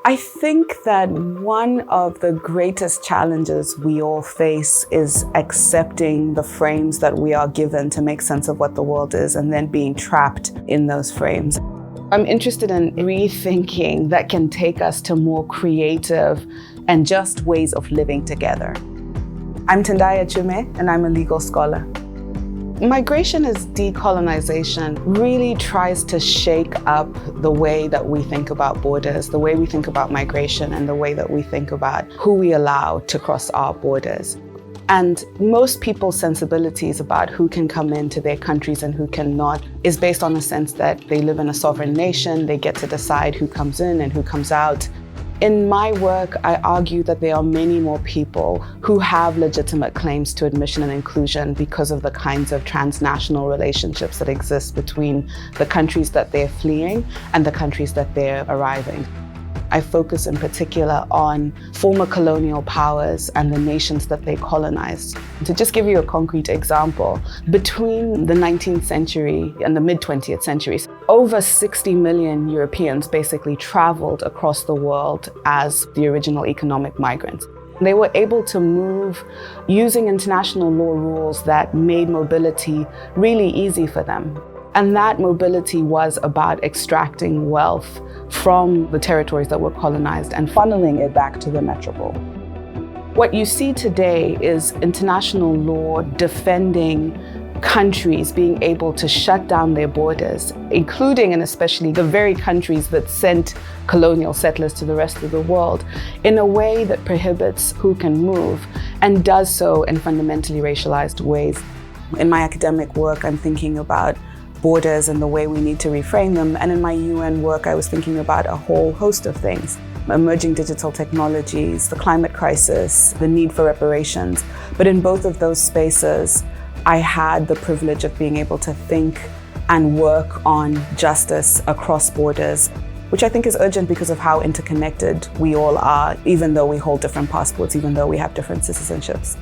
I think that one of the greatest challenges we all face is accepting the frames that we are given to make sense of what the world is and then being trapped in those frames. I'm interested in rethinking that can take us to more creative and just ways of living together. I'm Tendayi Achiume, and I'm a legal scholar. Migration as decolonization really tries to shake up the way that we think about borders, the way we think about migration, and the way that we think about who we allow to cross our borders. And most people's sensibilities about who can come into their countries and who cannot is based on the sense that they live in a sovereign nation, they get to decide who comes in and who comes out. In my work, I argue that there are many more people who have legitimate claims to admission and inclusion because of the kinds of transnational relationships that exist between the countries that they're fleeing and the countries that they're arriving. I focus in particular on former colonial powers and the nations that they colonized. To just give you a concrete example, between the 19th century and the mid-20th century, over 60 million Europeans basically traveled across the world as the original economic migrants. They were able to move using international law rules that made mobility really easy for them. And that mobility was about extracting wealth from the territories that were colonized and funneling it back to the metropole. What you see today is international law defending countries being able to shut down their borders, including and especially the very countries that sent colonial settlers to the rest of the world, in a way that prohibits who can move and does so in fundamentally racialized ways. In my academic work, I'm thinking about borders and the way we need to reframe them. And in my UN work, I was thinking about a whole host of things: emerging digital technologies, the climate crisis, the need for reparations. But in both of those spaces, I had the privilege of being able to think and work on justice across borders, which I think is urgent because of how interconnected we all are, even though we hold different passports, even though we have different citizenships.